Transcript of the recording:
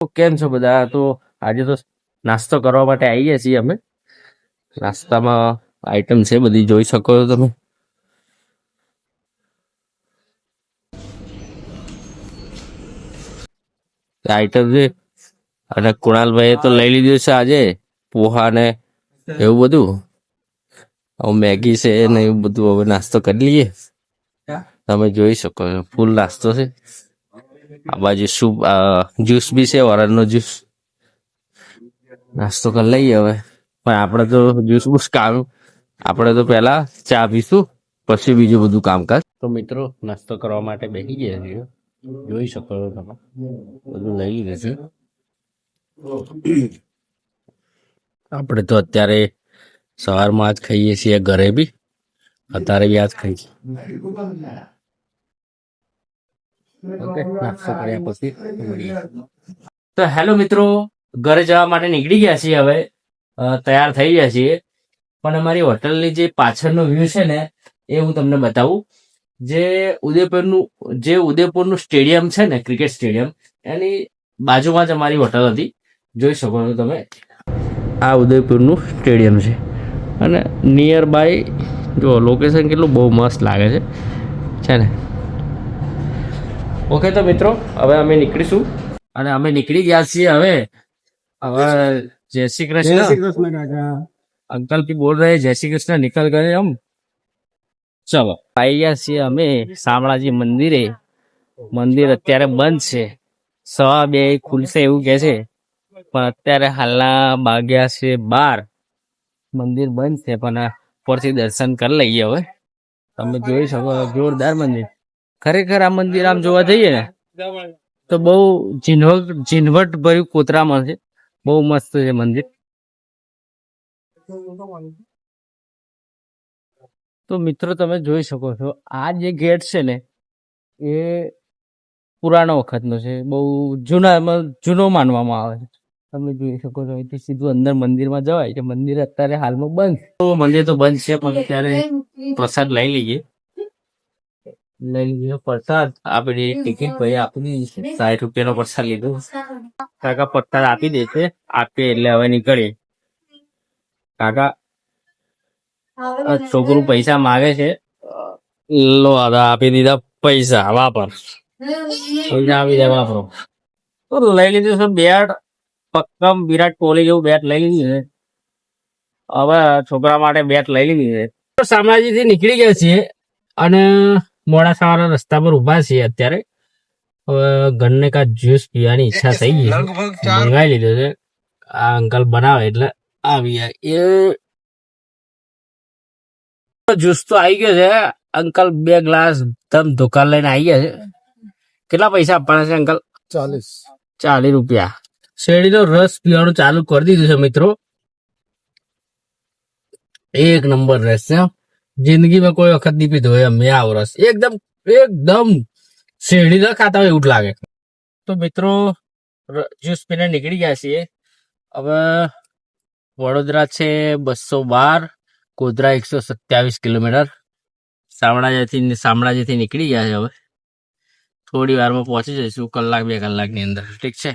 તો કેમ છો બધા? તો આજે તો નાસ્તો કરવા માટે આવી ગયા છીએ અમે. નાસ્તામાં આઈટમ છે બધી, જોઈ શકો છો તમે. આઈટમ છે અને કુણાલભાઈએ તો લઈ લીધું છે આજે પોહા ને એવું બધું. હવે મેગી છે ને એવું બધું હવે નાસ્તો કરી લઈએ. તમે જોઈ શકો છો ફૂલ નાસ્તો છે. આ બાજુ સૂપ, જ્યુસ બી છે, ઓરેન્જનો જ્યુસ. નાસ્તો કરી લઈએ હવે. પણ આપણે તો જ્યુસ બુસ કામ, આપણે તો પહેલા ચા પીશું પછી બીજું બધું કામકાજ. તો મિત્રો નાસ્તો કરવા માટે બેસી ગયા છીએ. જોઈ શકો છો તમે, બધું લઈ લીધું છે. આપણે તો અત્યારે સવારમાં જ ખાઈએ છીએ ઘરે બી, અત્યારે બી આજ ખાઈ. ઓકે, નાસ્તો કર્યા પછી મળીએ. તો હેલો મિત્રો, ઘરે જવા માટે નીકળી ગયા છીએ હવે. તૈયાર થઈ ગયા છીએ. પણ અમારી હોટલની જે પાછળનો વ્યૂ છે ને એ હું તમને બતાવું. જે ઉદયપુરનું સ્ટેડિયમ છે ને, ક્રિકેટ સ્ટેડિયમ, એની બાજુમાં જ અમારી હોટલ હતી. જોઈ શકો છો તમે, આ ઉદયપુરનું સ્ટેડિયમ છે અને નિયર બાય જો લોકેશન કેટલું બહુ મસ્ત લાગે છે ને. ઓકે તો મિત્રો, હવે અમે નીકળીશું અને અમે નીકળી ગયા છીએ હવે. जय श्री कृष्ण। जय श्री कृष्ण राजा। अंकल भी बोल रहे हैं जय श्री कृष्ण, निकल गए हम। चलो आई ગયા છીએ અમે શામળાજી મંદિરે. મંદિર અત્યારે બંધ છે, 2:15 ખુલશે એવું કે છે, પણ અત્યારે હાલના વાગ્યા છે 12. મંદિર બંધ છે પણ ઉપરથી દર્શન કરી લઈએ હવે. તમે જોઈ શકો, જોરદાર મંદિર. ખરેખર આ મંદિર આમ જોવા જઈએ ને તો બહુ ઝીણવટ ભર્યું કોતરામાં છે. બહુ મસ્ત છે મંદિર. તો મિત્રો તમે જોઈ શકો છો, આ જે ગેટ છે ને એ પુરાણો વખતનો છે, બહુ જૂનો માનવામાં આવે છે. તમે જોઈ શકો છો, અહીંથી સીધું અંદર મંદિરમાં જવાય છે. મંદિર અત્યારે હાલમાં બંધ, તો મંદિર તો બંધ છે પણ અત્યારે પ્રસાદ લઈ લઈએ. પ્રસાદ આપણી ટિકિટ ભાઈ આપી 60 રૂપિયાનો પ્રસાદ લીધો. કાકા પ્રસાદ આપી દે છે, આપીએ એટલે હવે નીકળીએ. કાકા છોકરું પૈસા માગે છે, લો આપી દીધા પૈસા, વાપર. પૈસા આપી દે, વાપરો. તો લઈ લીધું છે બેટ, પક્કમ વિરાટ કોહલી જેવું બેટ લઈ લીધું છે. હવે છોકરા માટે બેટ લઈ લીધી છે. શામળાજી થી નીકળી ગયા છીએ અને મોડાસાવાના રસ્તા પર ઉભા છીએ અત્યારે. હવે ગન્ને કા જ્યુસ પીવાની ઈચ્છા થઈ ગઈ છે, મંગાવી લીધો છે. આ અંકલ બનાવે એટલે આવી જાય. એ જ્યુસ તો આવી ગયો છે. અંકલ 2 ગ્લાસ તમ દુકાન લઈને આવી ગયા છે. કેટલા પૈસા આપવાના છે અંકલ? 40 રૂપિયા. શેરડીનો રસ પીવાનું ચાલુ કરી દીધું છે મિત્રો. એક નંબર રસ છે, જિંદગીમાં કોઈ વખત નહીં પીધો હોય અમે આવો રસ. એકદમ શેરડી ના ખાતા હોય એવું જ લાગે. તો મિત્રો જ્યુસ પીને નીકળી ગયા છીએ. હવે વડોદરા છે 212, ગોધરા 127 કિલોમીટર. શામળાજીથી નીકળી ગયા છે. હવે થોડી વારમાં પહોંચી જઈશું, 1-2 કલાકની અંદર. ઠીક છે.